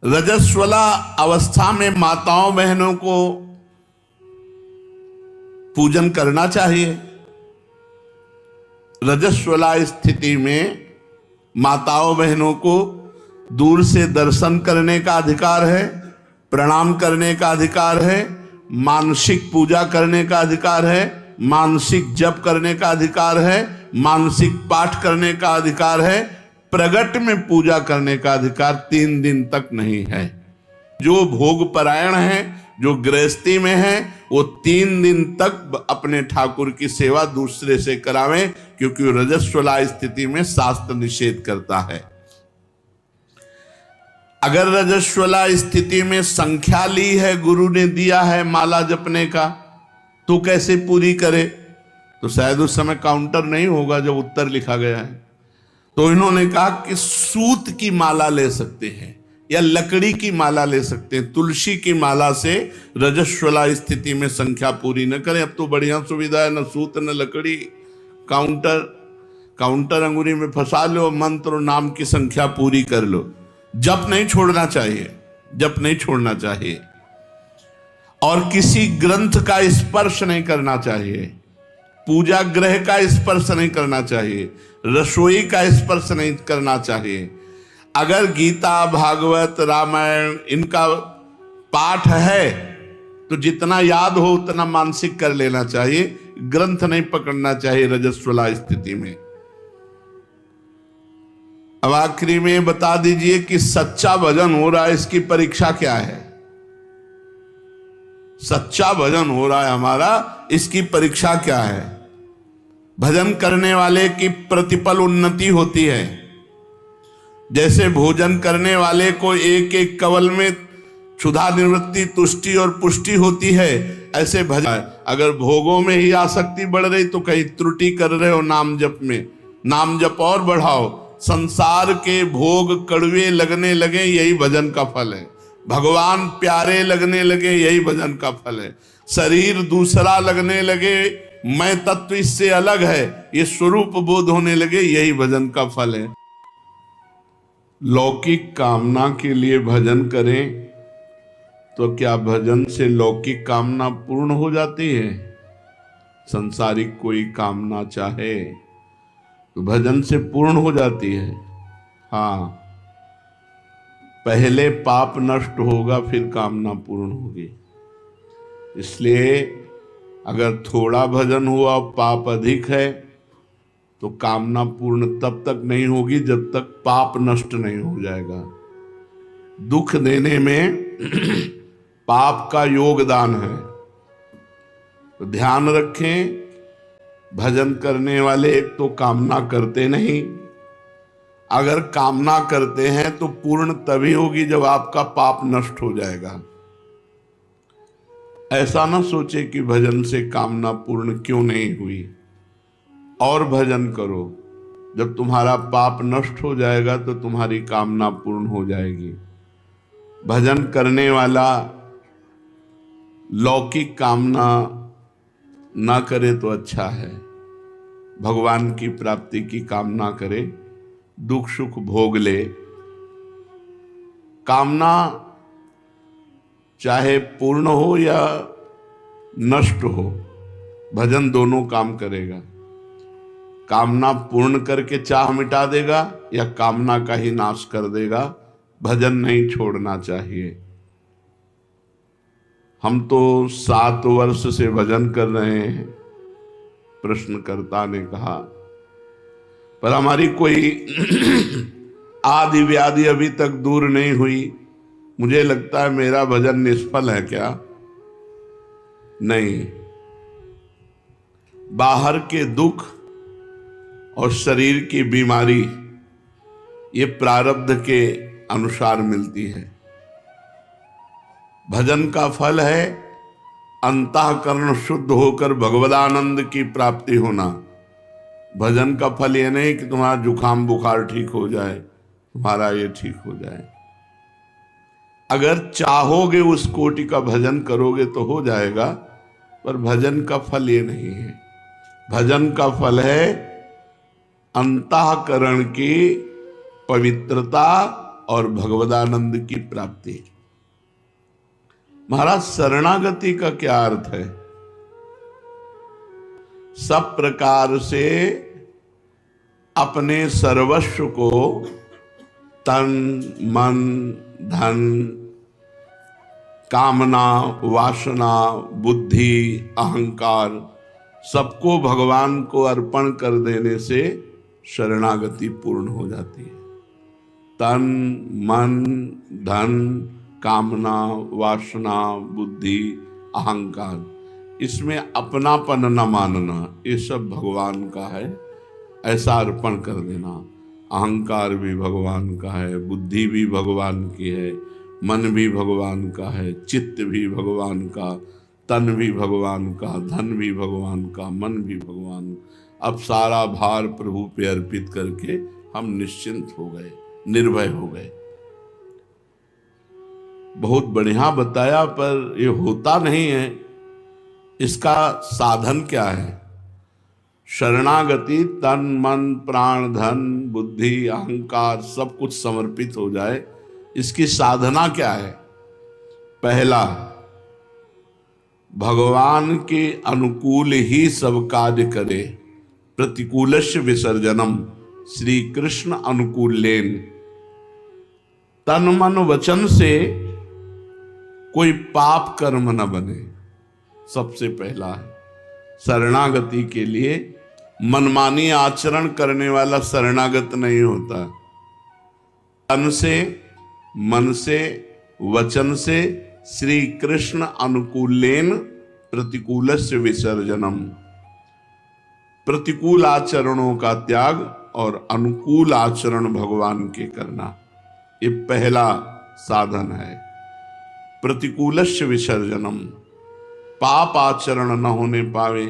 रजस्वला अवस्था में माताओं बहनों को पूजन करना चाहिए। रजस्वला स्थिति में माताओं बहनों को दूर से दर्शन करने का अधिकार है, प्रणाम करने का अधिकार है, मानसिक पूजा करने का अधिकार है, मानसिक जप करने का अधिकार है, मानसिक पाठ करने का अधिकार है, प्रगट में पूजा करने का अधिकार 3 दिन तक नहीं है। जो भोग परायण है, जो गृहस्थी में है, वो 3 दिन तक अपने ठाकुर की सेवा दूसरे से करावें, क्योंकि रजस्वला स्थिति में शास्त्र निषेध करता है। अगर रजस्वला स्थिति में संख्या ली है, गुरु ने दिया है माला जपने का, तो कैसे पूरी करे? तो शायद उस समय काउंटर नहीं होगा जब उत्तर लिखा गया है। तो इन्होंने कहा कि सूत की माला ले सकते हैं या लकड़ी की माला ले सकते हैं। तुलसी की माला से रजस्वला स्थिति में संख्या पूरी न करें। अब तो बढ़िया सुविधा है, न सूत न लकड़ी, काउंटर अंगुरी में फंसा लो, मंत्र और नाम की संख्या पूरी कर लो। जप नहीं छोड़ना चाहिए, जप नहीं छोड़ना चाहिए। और किसी ग्रंथ का स्पर्श नहीं करना चाहिए, पूजा ग्रह का स्पर्श नहीं करना चाहिए, रसोई का स्पर्श नहीं करना चाहिए। अगर गीता, भागवत, रामायण इनका पाठ है तो जितना याद हो उतना मानसिक कर लेना चाहिए, ग्रंथ नहीं पकड़ना चाहिए रजस्वला स्थिति में। अब आखिरी में बता दीजिए कि सच्चा भजन हो रहा है, इसकी परीक्षा क्या है? सच्चा भजन हो रहा है हमारा, इसकी परीक्षा क्या है? भजन करने वाले की प्रतिपल उन्नति होती है। जैसे भोजन करने वाले को एक एक कवल में क्षुधा निवृत्ति, तुष्टि और पुष्टि होती है, ऐसे भजन अगर भोगों में ही आसक्ति बढ़ रही तो कहीं त्रुटि कर रहे हो नाम जप में। नाम जप और बढ़ाओ। संसार के भोग कड़वे लगने लगे, यही भजन का फल है। भगवान प्यारे लगने लगे, यही भजन का फल है। शरीर दूसरा लगने लगे, मैं तत्व इससे अलग है, ये स्वरूप बोध होने लगे, यही भजन का फल है। लौकिक कामना के लिए भजन करें तो क्या भजन से लौकिक कामना पूर्ण हो जाती है? संसारिक कोई कामना चाहे तो भजन से पूर्ण हो जाती है। हाँ, पहले पाप नष्ट होगा, फिर कामना पूर्ण होगी। इसलिए अगर थोड़ा भजन हुआ और पाप अधिक है तो कामना पूर्ण तब तक नहीं होगी जब तक पाप नष्ट नहीं हो जाएगा। दुख देने में पाप का योगदान है, तो ध्यान रखें। भजन करने वाले एक तो कामना करते नहीं, अगर कामना करते हैं तो पूर्ण तभी होगी जब आपका पाप नष्ट हो जाएगा। ऐसा ना सोचे कि भजन से कामना पूर्ण क्यों नहीं हुई, और भजन करो। जब तुम्हारा पाप नष्ट हो जाएगा तो तुम्हारी कामना पूर्ण हो जाएगी। भजन करने वाला लौकिक कामना ना करे तो अच्छा है, भगवान की प्राप्ति की कामना करे, दुख सुख भोग ले। कामना चाहे पूर्ण हो या नष्ट हो, भजन दोनों काम करेगा। कामना पूर्ण करके चाह मिटा देगा या कामना का ही नाश कर देगा। भजन नहीं छोड़ना चाहिए। हम तो 7 वर्ष से भजन कर रहे हैं, प्रश्नकर्ता ने कहा, पर हमारी कोई आदि व्याधि अभी तक दूर नहीं हुई। मुझे लगता है मेरा भजन निष्फल है क्या? नहीं, बाहर के दुख और शरीर की बीमारी ये प्रारब्ध के अनुसार मिलती है। भजन का फल है अंतःकरण शुद्ध होकर भगवदानंद की प्राप्ति होना। भजन का फल ये नहीं कि तुम्हारा जुकाम बुखार ठीक हो जाए, तुम्हारा ये ठीक हो जाए। अगर चाहोगे उस कोटि का भजन करोगे तो हो जाएगा, पर भजन का फल ये नहीं है। भजन का फल है अंतःकरण की पवित्रता और भगवदानंद की प्राप्ति। महाराज, शरणागति का क्या अर्थ है? सब प्रकार से अपने सर्वस्व को, तन मन धन कामना वासना बुद्धि अहंकार सबको भगवान को अर्पण कर देने से शरणागति पूर्ण हो जाती है। तन मन धन कामना वासना बुद्धि अहंकार, इसमें अपनापन न मानना, ये सब भगवान का है, ऐसा अर्पण कर देना। अहंकार भी भगवान का है, बुद्धि भी भगवान की है, मन भी भगवान का है, चित्त भी भगवान का, तन भी भगवान का, धन भी भगवान का, मन भी भगवान। अब सारा भार प्रभु पे अर्पित करके हम निश्चिंत हो गए, निर्भय हो गए। बहुत बढ़िया बताया, पर ये होता नहीं है। इसका साधन क्या है? शरणागति, तन मन प्राण धन बुद्धि अहंकार सब कुछ समर्पित हो जाए, इसकी साधना क्या है? पहला, भगवान के अनुकूल ही सब कार्य करे, प्रतिकूलस्य विसर्जनम, श्री कृष्ण अनुकूलेन। तन मन वचन से कोई पाप कर्म न बने, सबसे पहला है। शरणागति के लिए मनमानी आचरण करने वाला शरणागत नहीं होता। तन से मन से वचन से श्री कृष्ण अनुकूलेन प्रतिकूलस्य विसर्जनम, प्रतिकूल आचरणों का त्याग और अनुकूल आचरण भगवान के करना, ये पहला साधन है। प्रतिकूलस्य विसर्जनम, पाप आचरण न होने पावे।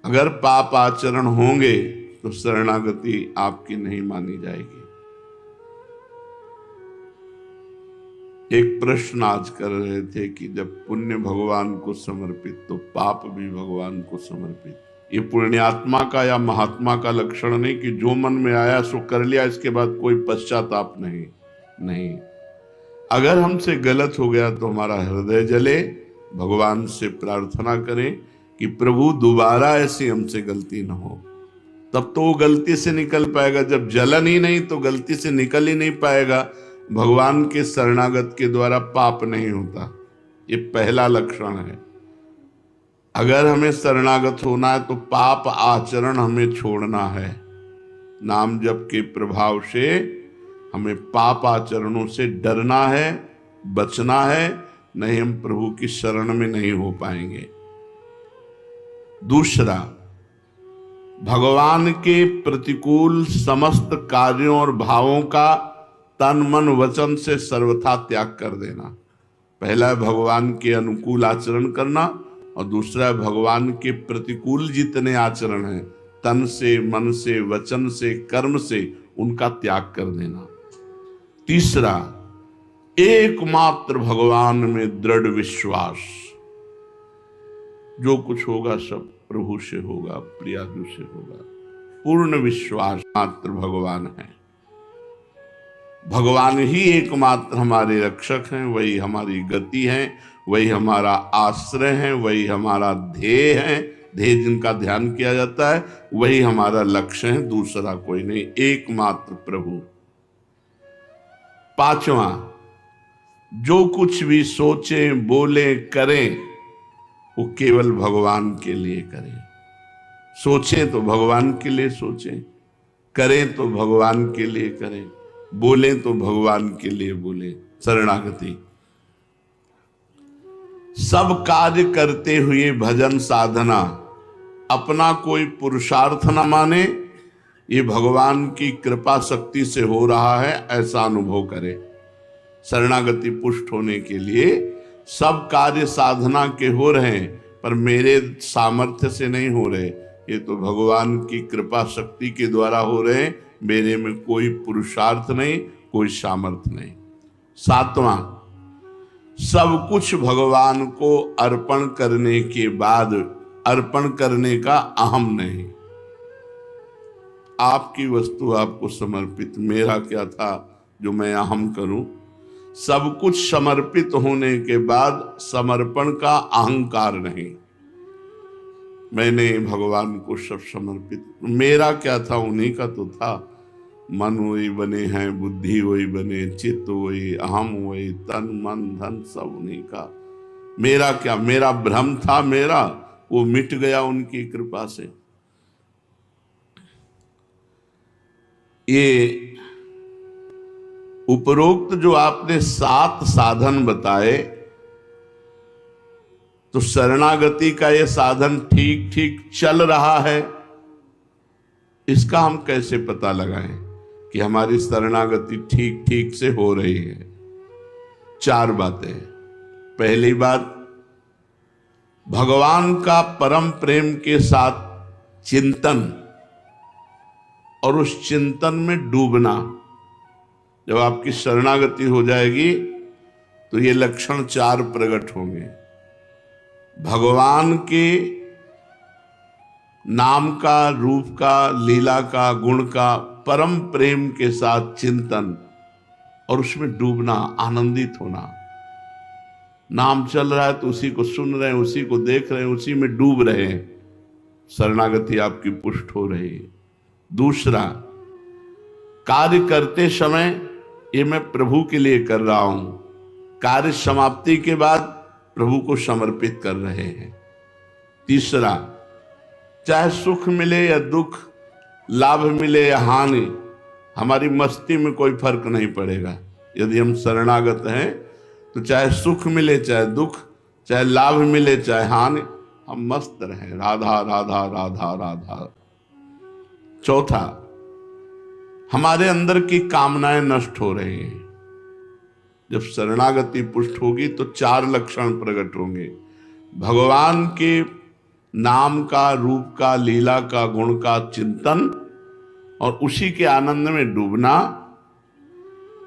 अगर पाप आचरण होंगे तो शरणागति आपकी नहीं मानी जाएगी। एक प्रश्न आज कर रहे थे कि जब पुण्य भगवान को समर्पित तो पाप भी भगवान को समर्पित। ये पुण्यात्मा का या महात्मा का लक्षण नहीं कि जो मन में आया सो कर लिया, इसके बाद कोई पश्चाताप नहीं। अगर हमसे गलत हो गया तो हमारा हृदय जले, भगवान से प्रार्थना करें कि प्रभु दोबारा ऐसी हमसे गलती न हो, तब तो वो गलती से निकल पाएगा। जब जलन ही नहीं तो गलती से निकल ही नहीं पाएगा। भगवान के शरणागत के द्वारा पाप नहीं होता, ये पहला लक्षण है। अगर हमें शरणागत होना है तो पाप आचरण हमें छोड़ना है। नाम जप के प्रभाव से हमें पाप आचरणों से डरना है, बचना है, नहीं हम प्रभु की शरण में नहीं हो पाएंगे। दूसरा, भगवान के प्रतिकूल समस्त कार्यों और भावों का तन मन वचन से सर्वथा त्याग कर देना। पहला है भगवान के अनुकूल आचरण करना, और दूसरा है भगवान के प्रतिकूल जितने आचरण हैं, तन से मन से वचन से कर्म से, उनका त्याग कर देना। तीसरा, एकमात्र भगवान में दृढ़ विश्वास। जो कुछ होगा सब प्रभु से होगा, प्रियाजू से होगा। पूर्ण विश्वास, मात्र भगवान है। भगवान ही एकमात्र हमारे रक्षक हैं, वही हमारी गति है, वही हमारा आश्रय है, वही हमारा ध्येय है। ध्येय जिनका ध्यान किया जाता है वही हमारा लक्ष्य है, दूसरा कोई नहीं, एकमात्र प्रभु। पांचवा, जो कुछ भी सोचे बोले करें वो केवल भगवान के लिए करें। सोचें तो भगवान के लिए सोचें, करें तो भगवान के लिए करें, बोलें तो भगवान के लिए बोलें। शरणागति, सब कार्य करते हुए भजन साधना अपना कोई पुरुषार्थ न माने, ये भगवान की कृपा शक्ति से हो रहा है ऐसा अनुभव करे। शरणागति पुष्ट होने के लिए सब कार्य साधना के हो रहे हैं, पर मेरे सामर्थ्य से नहीं हो रहे, ये तो भगवान की कृपा शक्ति के द्वारा हो रहे हैं, मेरे में कोई पुरुषार्थ नहीं, कोई सामर्थ्य नहीं। सातवां, सब कुछ भगवान को अर्पण करने के बाद अर्पण करने का अहम नहीं। आपकी वस्तु आपको समर्पित, मेरा क्या था जो मैं अहम करूं, सब कुछ समर्पित होने के बाद समर्पण का अहंकार नहीं। मैंने भगवान को सब समर्पित, मेरा क्या था, उन्हीं का तो था। मन वही बने हैं, बुद्धि वही बने, चित्त वही, अहम वही, तन मन धन सब उन्हीं का। मेरा क्या, मेरा भ्रम था, मेरा वो मिट गया उनकी कृपा से। ये उपरोक्त जो आपने 7 साधन बताए, तो शरणागति का ये साधन ठीक ठीक चल रहा है, इसका हम कैसे पता लगाएं कि हमारी शरणागति ठीक ठीक से हो रही है? 4 बातें। पहली बात, भगवान का परम प्रेम के साथ चिंतन और उस चिंतन में डूबना। जब आपकी शरणागति हो जाएगी तो ये लक्षण 4 प्रकट होंगे। भगवान के नाम का, रूप का, लीला का, गुण का परम प्रेम के साथ चिंतन और उसमें डूबना, आनंदित होना। नाम चल रहा है तो उसी को सुन रहे हैं, उसी को देख रहे हैं, उसी में डूब रहे हैं, शरणागति आपकी पुष्ट हो रही है। दूसरा, कार्य करते समय ये मैं प्रभु के लिए कर रहा हूं, कार्य समाप्ति के बाद प्रभु को समर्पित कर रहे हैं। तीसरा, चाहे सुख मिले या दुख, लाभ मिले या हानि, हमारी मस्ती में कोई फर्क नहीं पड़ेगा। यदि हम शरणागत हैं तो चाहे सुख मिले चाहे दुख, चाहे लाभ मिले चाहे हानि, हम मस्त रहें, राधा राधा राधा राधा। चौथा, हमारे अंदर की कामनाएं नष्ट हो रही हैं। जब शरणागति पुष्ट होगी तो 4 लक्षण प्रकट होंगे। भगवान के नाम का, रूप का, लीला का, गुण का चिंतन और उसी के आनंद में डूबना,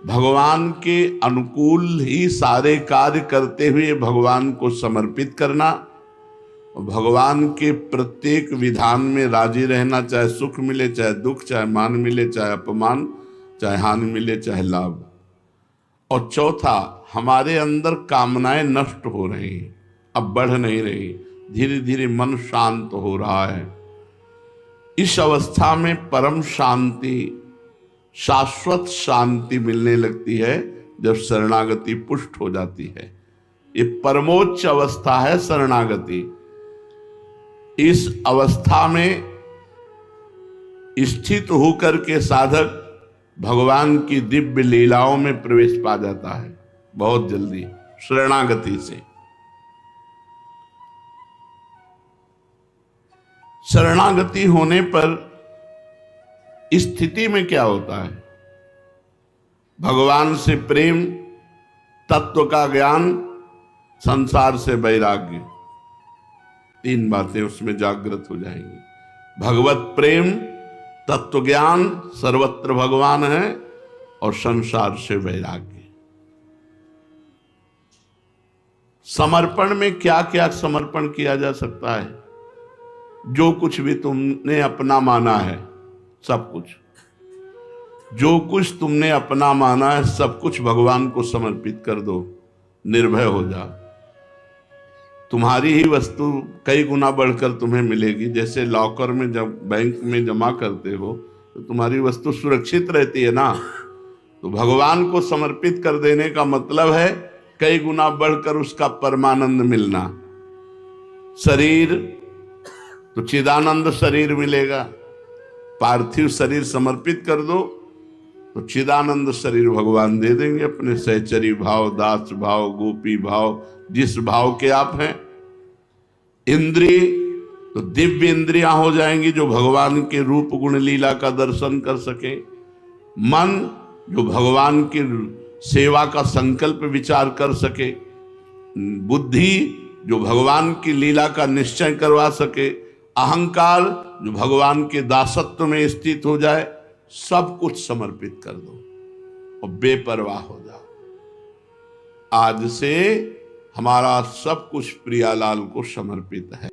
भगवान के अनुकूल ही सारे कार्य करते हुए भगवान को समर्पित करना, और भगवान के प्रत्येक विधान में राजी रहना, चाहे सुख मिले चाहे दुख, चाहे मान मिले चाहे अपमान, चाहे हानि मिले चाहे लाभ। और चौथा, हमारे अंदर कामनाएं नष्ट हो रही, अब बढ़ नहीं रही, धीरे धीरे मन शांत हो रहा है। इस अवस्था में परम शांति, शाश्वत शांति मिलने लगती है जब शरणागति पुष्ट हो जाती है। ये परमोच्च अवस्था है शरणागति। इस अवस्था में स्थित होकर के साधक भगवान की दिव्य लीलाओं में प्रवेश पा जाता है बहुत जल्दी शरणागति से। शरणागति होने पर स्थिति में क्या होता है? भगवान से प्रेम, तत्व का ज्ञान, संसार से वैराग्य, 3 बातें उसमें जागृत हो जाएंगी। भगवत प्रेम, तत्व ज्ञान, सर्वत्र भगवान है, और संसार से वैराग्य। समर्पण में क्या क्या समर्पण किया जा सकता है? जो कुछ भी तुमने अपना माना है, सब कुछ, जो कुछ तुमने अपना माना है, सब कुछ भगवान को समर्पित कर दो। निर्भय हो जा। तुम्हारी ही वस्तु कई गुना बढ़कर तुम्हें मिलेगी। जैसे लॉकर में जब बैंक में जमा करते हो तो तुम्हारी वस्तु सुरक्षित रहती है ना, तो भगवान को समर्पित कर देने का मतलब है कई गुना बढ़कर उसका परमानंद मिलना। शरीर तो चिदानंद शरीर मिलेगा। पार्थिव शरीर समर्पित कर दो तो चिदानंद शरीर भगवान दे देंगे अपने सहचरी भाव, दास भाव, गोपी भाव, जिस भाव के आप हैं। इंद्रिय तो दिव्य इंद्रियां हो जाएंगी जो भगवान के रूप गुण लीला का दर्शन कर सके। मन जो भगवान की सेवा का संकल्प विचार कर सके। बुद्धि जो भगवान की लीला का निश्चय करवा सके। अहंकार जो भगवान के दासत्व में स्थित हो जाए। सब कुछ समर्पित कर दो और बेपरवाह हो जाओ। आज से हमारा सब कुछ प्रियालाल को समर्पित है।